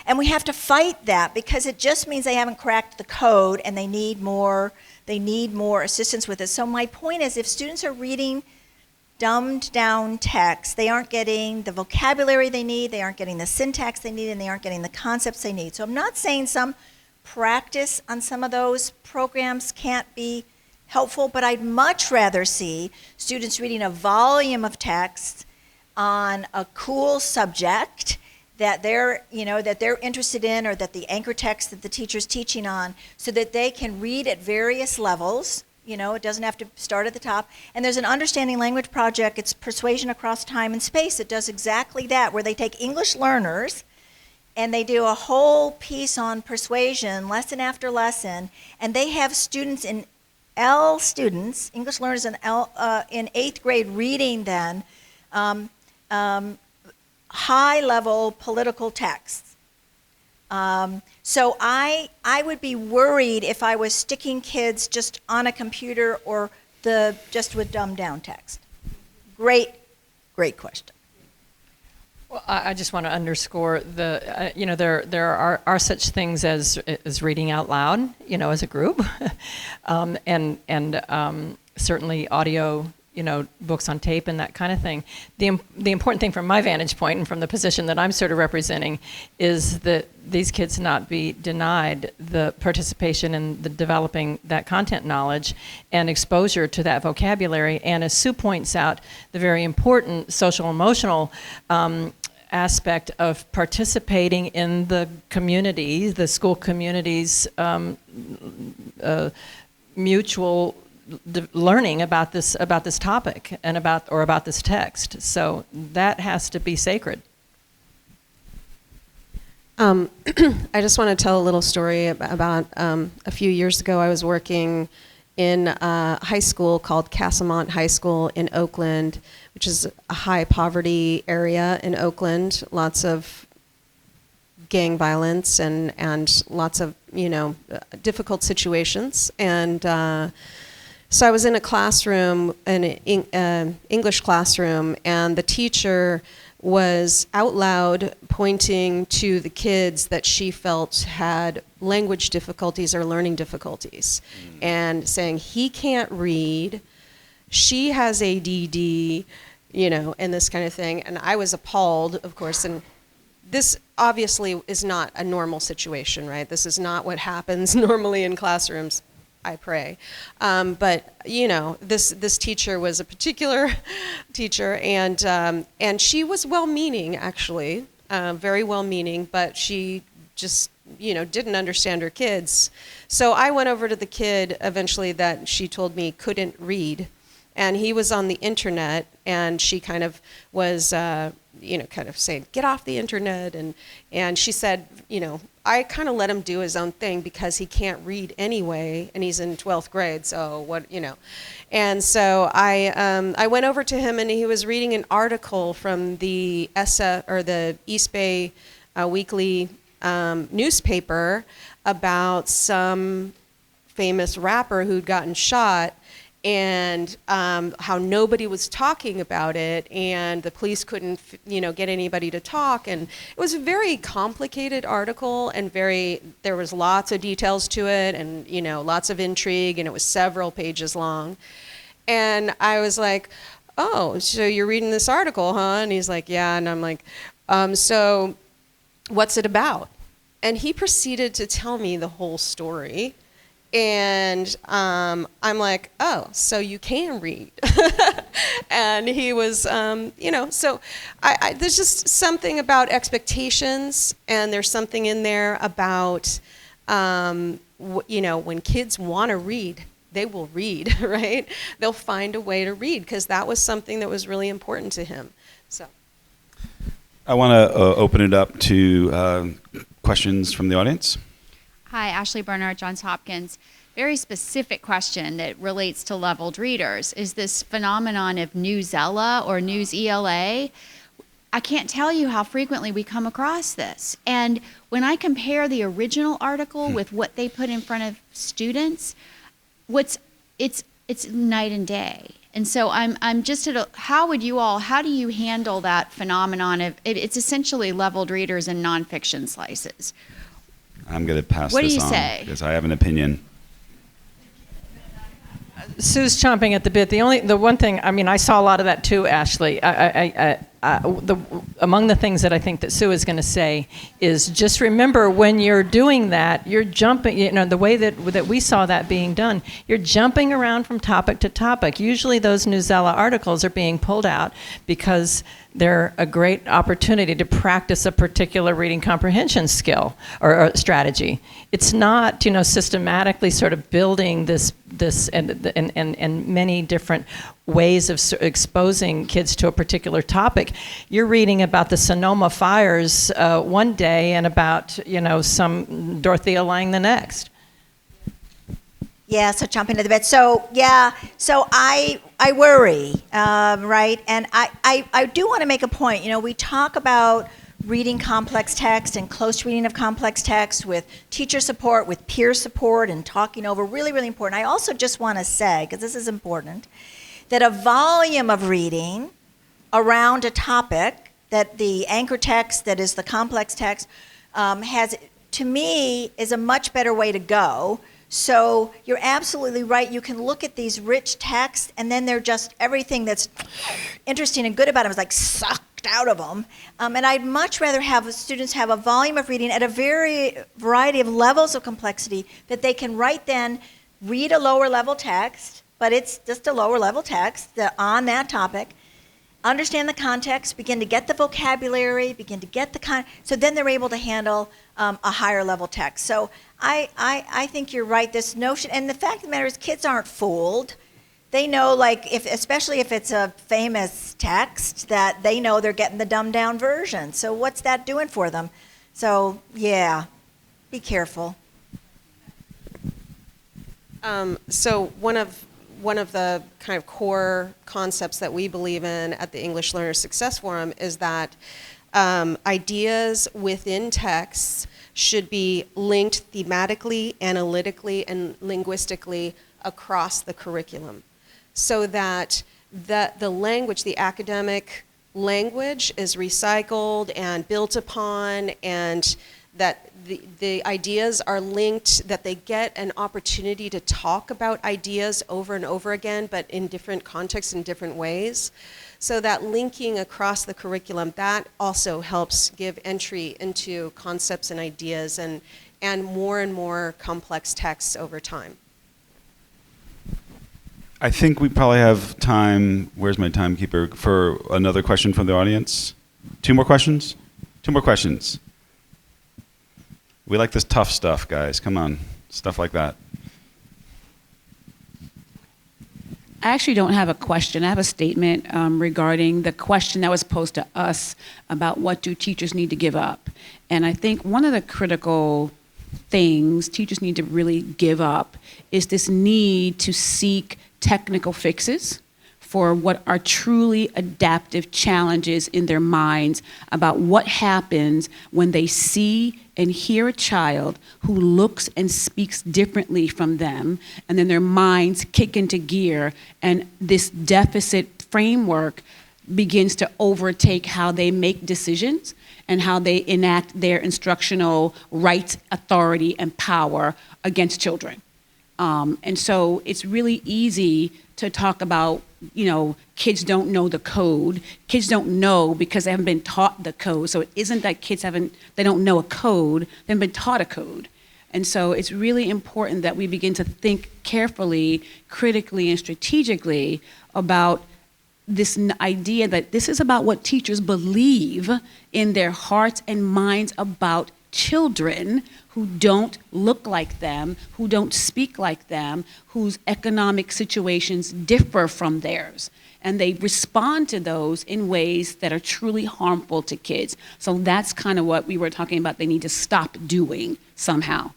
B: And we have to fight that because it just means they haven't cracked the code and they need more assistance with it. So my point is, if students are reading dumbed down text, they aren't getting the vocabulary they need, they aren't getting the syntax they need, and they aren't getting the concepts they need. So I'm not saying some practice on some of those programs can't be helpful, but I'd much rather see students reading a volume of text on a cool subject that they're interested in, or that the anchor text that the teacher's teaching on, so that they can read at various levels. It doesn't have to start at the top. And there's an understanding language project, it's Persuasion Across Time and Space, that does exactly that, where they take English learners and they do a whole piece on persuasion, lesson after lesson, and they have students, English learners in 8th grade reading then high-level political texts. So I would be worried if I was sticking kids just on a computer or just with dumbed-down text. Great question.
C: Well, I just want to underscore there are such things as reading out loud, as a group, and certainly audio, books on tape and that kind of thing. The important thing from my vantage point and from the position that I'm sort of representing is that these kids not be denied the participation in the developing that content knowledge and exposure to that vocabulary. And as Sue points out, the very important social emotional aspect of participating in the community, the school community's mutual learning about this topic and about this text. So that has to be sacred.
D: I just want to tell a little story about a few years ago. I was working in a high school called Castlemont High School in Oakland, which is a high poverty area in Oakland. Lots of gang violence and lots of difficult situations. And so I was in a classroom, an English classroom, and the teacher was out loud pointing to the kids that she felt had language difficulties or learning difficulties, and saying, he can't read, she has ADD, and this kind of thing. And I was appalled, of course, and this obviously is not a normal situation, right? This is not what happens normally in classrooms, I pray. But this teacher was a particular teacher, and she was well-meaning, actually, very well-meaning, but she just didn't understand her kids. So I went over to the kid eventually that she told me couldn't read, and he was on the internet, and she kind of was kind of saying, get off the internet, and she said, I kind of let him do his own thing because he can't read anyway, and he's in 12th grade, so what, And so I went over to him, and he was reading an article from the the East Bay Weekly newspaper about some famous rapper who'd gotten shot, and how nobody was talking about it, and the police couldn't, get anybody to talk, and it was a very complicated article, and there was lots of details to it, and lots of intrigue, and it was several pages long, and I was like, oh, so you're reading this article, huh? And he's like, yeah, and I'm like, so what's it about? And he proceeded to tell me the whole story. And I'm like, oh, so you can read. And he was, so there's just something about expectations, and there's something in there about, when kids want to read, they will read, right? They'll find a way to read, because that was something that was really important to him. So
A: I want to open it up to questions from the audience.
G: Hi, Ashley Berner at Johns Hopkins. Very specific question that relates to leveled readers. Is this phenomenon of Newsella or News ELA? I can't tell you how frequently we come across this. And when I compare the original article with what they put in front of students, it's night and day. And so I'm just how do you handle that phenomenon of, it's essentially leveled readers and nonfiction slices?
A: I'm going to pass
G: What do
A: this
G: you
A: on
G: say?
A: because I have an opinion.
C: Sue's chomping at the bit. The one thing, I saw a lot of that too, Ashley. Among the things that I think that Sue is going to say is just remember when you're doing that, you're jumping, the way that we saw that being done, you're jumping around from topic to topic. Usually those Newsella articles are being pulled out because they're a great opportunity to practice a particular reading comprehension skill or strategy. It's not, systematically sort of building this and many different ways of exposing kids to a particular topic. You're reading about the Sonoma fires one day and about, some Dorothea Lange the next.
B: Yeah, so jumping to the bit. So I worry, right? And I do want to make a point. We talk about reading complex text and close reading of complex text with teacher support, with peer support, and talking over, really, really important. I also just want to say, because this is important, that a volume of reading around a topic, that the anchor text, that is the complex text, to me, is a much better way to go. So you're absolutely right. You can look at these rich texts, and then they're just everything that's interesting and good about them is like sucked out of them. And I'd much rather have students have a volume of reading at a variety of levels of complexity that they can right then read a lower level text, but it's just a lower level text on that topic, understand the context, begin to get the vocabulary, begin to get so then they're able to handle a higher level text. So I think you're right, this notion, and the fact of the matter is kids aren't fooled. They know, especially if it's a famous text, that they know they're getting the dumbed down version. So what's that doing for them? So yeah, be careful.
D: So one of the kind of core concepts that we believe in at the English Learner Success Forum is that ideas within texts should be linked thematically, analytically, and linguistically across the curriculum, so that the language, the academic language, is recycled and built upon, and that the ideas are linked, that they get an opportunity to talk about ideas over and over again, but in different contexts, in different ways. So that linking across the curriculum, that also helps give entry into concepts and ideas and more complex texts over time.
A: I think we probably have time, where's my timekeeper, for another question from the audience. Two more questions? We like this tough stuff, guys. Come on, stuff like that.
H: I actually don't have a question. I have a statement regarding the question that was posed to us about what do teachers need to give up. And I think one of the critical things teachers need to really give up is this need to seek technical fixes for what are truly adaptive challenges in their minds about what happens when they see and hear a child who looks and speaks differently from them, and then their minds kick into gear, and this deficit framework begins to overtake how they make decisions and how they enact their instructional rights, authority, and power against children. And so it's really easy to talk about, kids don't know the code. Kids don't know because they haven't been taught the code. So it isn't that kids they don't know a code, they haven't been taught a code. And so it's really important that we begin to think carefully, critically, and strategically about this idea that this is about what teachers believe in their hearts and minds about children who don't look like them, who don't speak like them, whose economic situations differ from theirs. And they respond to those in ways that are truly harmful to kids. So that's kind of what we were talking about they need to stop doing somehow.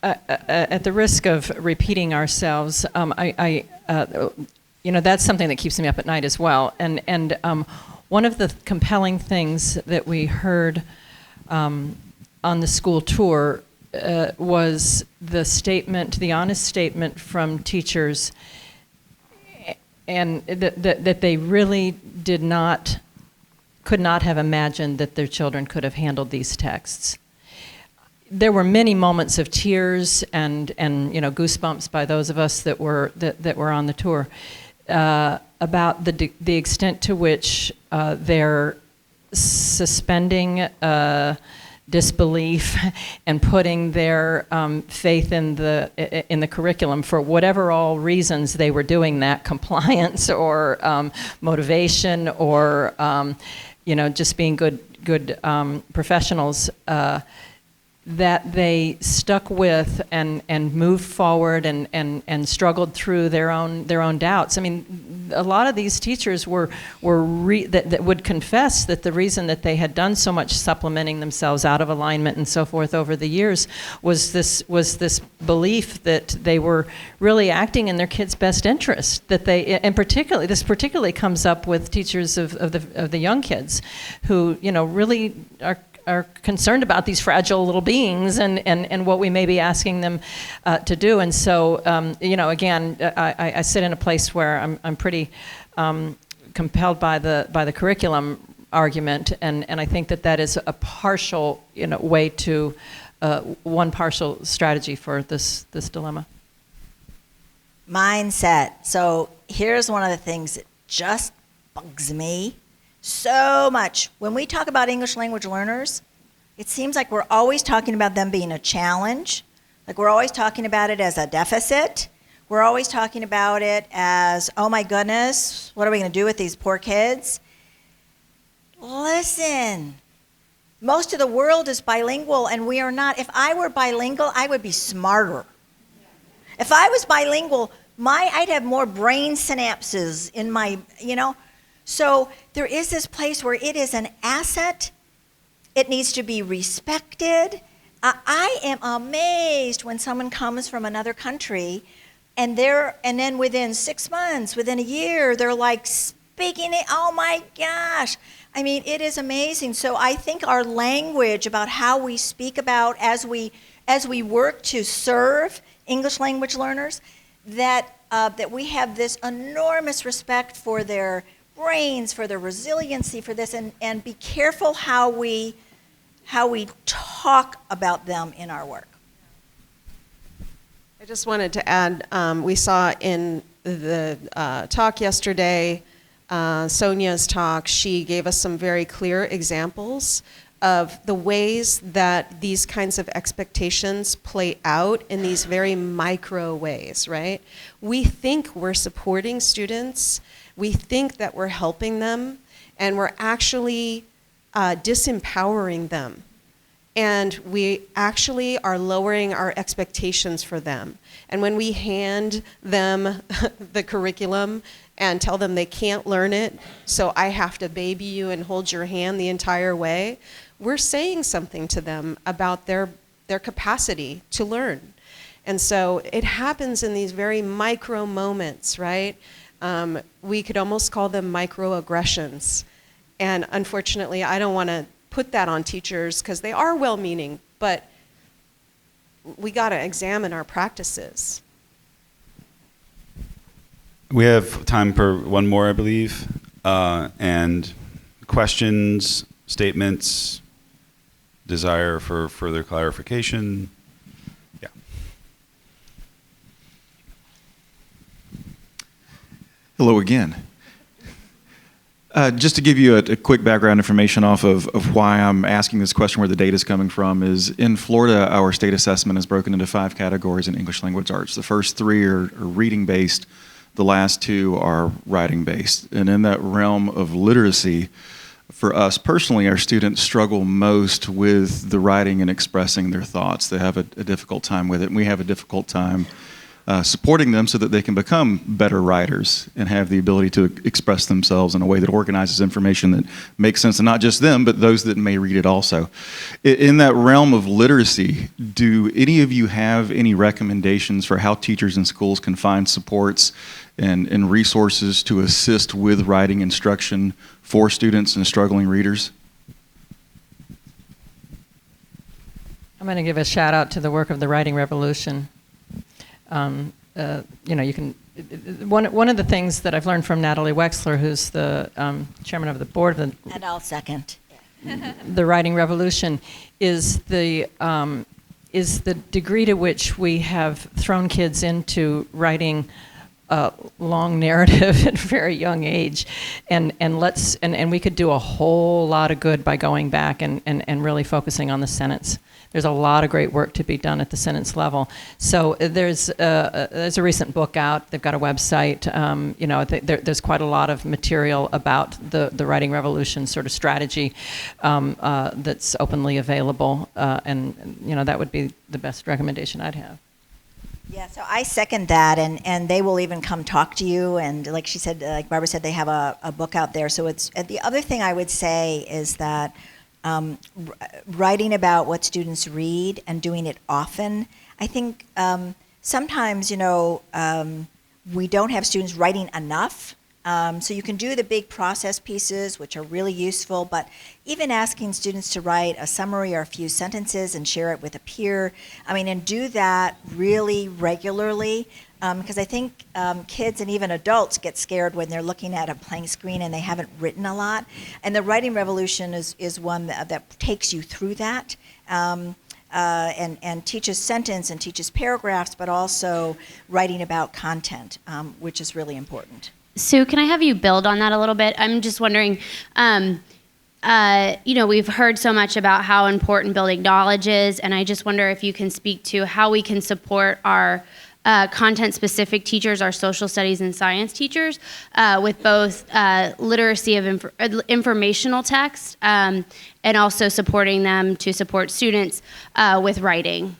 C: At the risk of repeating ourselves, that's something that keeps me up at night as well. And one of the compelling things that we heard on the school tour was the honest statement from teachers, and that they really could not have imagined that their children could have handled these texts. There were many moments of tears and goosebumps by those of us that were on the tour about the extent to which they're suspending disbelief and putting their faith in the curriculum for whatever all reasons they were doing that, compliance or motivation or just being good professionals. That they stuck with and moved forward and struggled through their own doubts. I mean, a lot of these teachers that would confess that the reason that they had done so much supplementing themselves out of alignment and so forth over the years was this belief that they were really acting in their kids' best interest. That they, and particularly comes up with teachers of the young kids, who really are concerned about these fragile little beings and what we may be asking them to do. And so, again, I sit in a place where I'm pretty compelled by the curriculum argument, and I think that is a partial way to one partial strategy for this dilemma.
B: Mindset. So here's one of the things that just bugs me so much. When we talk about English language learners, it seems like we're always talking about them being a challenge. Like we're always talking about it as a deficit. We're always talking about it as, oh my goodness, what are we going to do with these poor kids? Listen, most of the world is bilingual and we are not. If I were bilingual, I would be smarter. If I was bilingual, I'd have more brain synapses in my, So there is this place where it is an asset. It needs to be respected. I am amazed when someone comes from another country and then within 6 months, within a year, they're like speaking it. Oh my gosh. I mean, it is amazing. So I think our language about how we speak about as we work to serve English language learners, that we have this enormous respect for their brains, for their resiliency, for this, and be careful how we talk about them in our work.
D: I just wanted to add, we saw in the talk yesterday, Sonia's talk, she gave us some very clear examples of the ways that these kinds of expectations play out in these very micro ways, right? We think we're supporting students, we think that we're helping them, and we're actually disempowering them. And we actually are lowering our expectations for them. And when we hand them the curriculum and tell them they can't learn it, so I have to baby you and hold your hand the entire way, we're saying something to them about their capacity to learn. And so it happens in these very micro moments, right? We could almost call them microaggressions. And unfortunately, I don't want to put that on teachers because they are well-meaning, but we got to examine our practices.
A: We have time for one more, I believe, and questions, statements, desire for further clarification. Yeah.
E: Hello again. Just to give you a quick background information off of why I'm asking this question, where the data is coming from, is in Florida, our state assessment is broken into 5 categories in English language arts. The first 3 are reading-based, the last 2 are writing-based. And in that realm of literacy, for us personally, our students struggle most with the writing and expressing their thoughts. They have a difficult time with it, and we have a difficult time supporting them so that they can become better writers and have the ability to express themselves in a way that organizes information that makes sense to not just them, but those that may read it also. In that realm of literacy, do any of you have any recommendations for how teachers in schools can find supports and resources to assist with writing instruction for students and struggling readers?
C: I'm going to give a shout out to the work of the Writing Revolution. You can. One of the things that I've learned from Natalie Wexler, who's the chairman of the board of
B: And I'll second.
C: the Writing Revolution, is the degree to which we have thrown kids into writing a long narrative at a very young age, and we could do a whole lot of good by going back and really focusing on the sentence. There's a lot of great work to be done at the sentence level. So there's a recent book out. They've got a website. There's quite a lot of material about the Writing Revolution sort of strategy that's openly available, and that would be the best recommendation I'd have.
B: Yeah, so I second that, and they will even come talk to you. And like she said, like Barbara said, they have a book out there. So it's the other thing I would say is that writing about what students read and doing it often. I think sometimes, we don't have students writing enough. So you can do the big process pieces, which are really useful, but even asking students to write a summary or a few sentences and share it with a peer, and do that really regularly, because I think kids and even adults get scared when they're looking at a blank screen and they haven't written a lot. And the Writing Revolution is one that takes you through that. And teaches sentence and teaches paragraphs, but also writing about content, which is really important.
I: Sue, can I have you build on that a little bit? I'm just wondering, we've heard so much about how important building knowledge is, and I just wonder if you can speak to how we can support our content-specific teachers, our social studies and science teachers, with both literacy of informational text and also supporting them to support students with writing.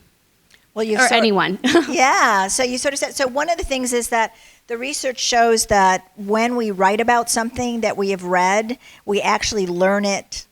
B: Well,
I: anyone.
B: Yeah, so you sort of said, so one of the things is that the research shows that when we write about something that we have read, we actually learn it.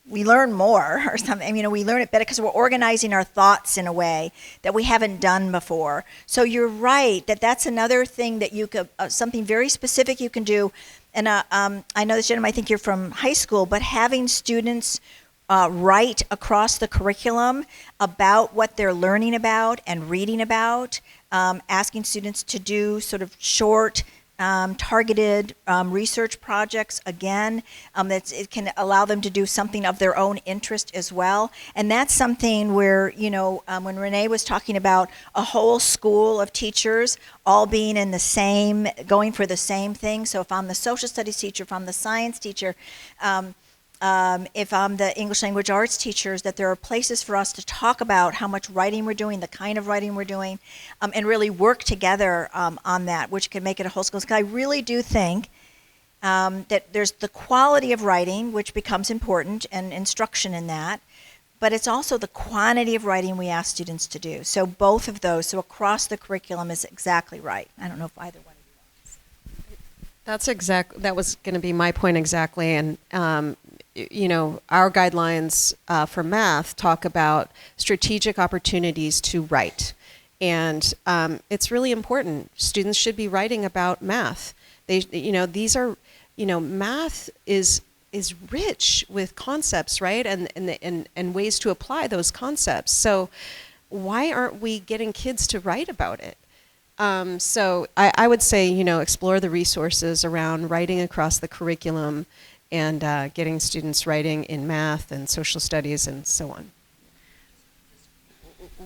B: We learn more or something. We learn it better because we're organizing our thoughts in a way that we haven't done before. So you're right that that's another thing that you could, something very specific you can do. And I know this gentleman, I think you're from high school, but having students write across the curriculum about what they're learning about and reading about, asking students to do sort of short, targeted research projects, again, it can allow them to do something of their own interest as well. And that's something where, when Renee was talking about a whole school of teachers all being in the same, going for the same thing. So if I'm the social studies teacher, if I'm the science teacher, if I'm the English language arts teachers, that there are places for us to talk about how much writing we're doing, the kind of writing we're doing, and really work together on that, which can make it a whole school. Because I really do think that there's the quality of writing, which becomes important, and instruction in that, but it's also the quantity of writing we ask students to do. So both of those, so across the curriculum is exactly right. I don't know if either one of you wants.
D: That was going to be my point exactly, and our guidelines for math talk about strategic opportunities to write. And it's really important. Students should be writing about math. Math is rich with concepts, right? And ways to apply those concepts. So why aren't we getting kids to write about it? So I would say, explore the resources around writing across the curriculum and getting students writing in math and social studies and so on.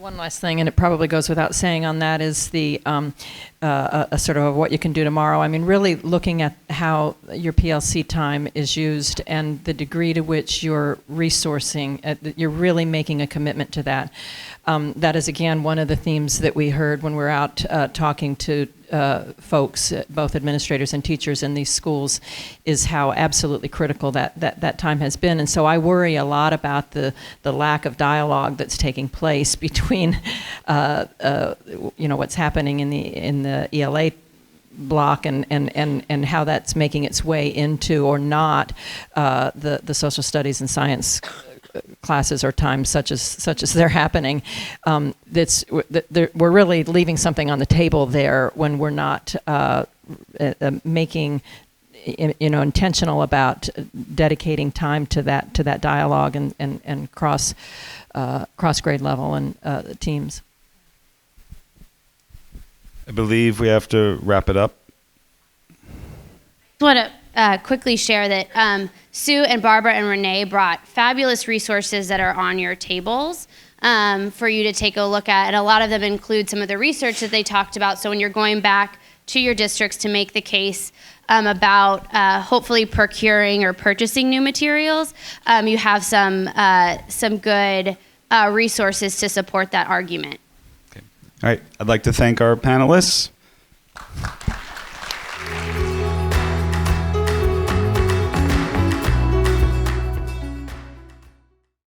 C: One last thing, and it probably goes without saying on that, is the a sort of what you can do tomorrow. I mean, really looking at how your PLC time is used and the degree to which you're resourcing, you're really making a commitment to that. That is, again, one of the themes that we heard when we're out talking to folks, both administrators and teachers in these schools, is how absolutely critical that time has been. And so I worry a lot about the lack of dialogue that's taking place between what's happening in the ELA block and how that's making its way into or not the social studies and science classes or times such as they're happening. We're really leaving something on the table there when we're not making intentional about dedicating time to that dialogue and cross grade level and teams.
A: I believe we have to wrap it up.
I: I want to quickly share that Sue and Barbara and Renee brought fabulous resources that are on your tables for you to take a look at. And a lot of them include some of the research that they talked about. So when you're going back to your districts to make the case about hopefully procuring or purchasing new materials, you have some good resources to support that argument.
A: Okay. All right. I'd like to thank our panelists.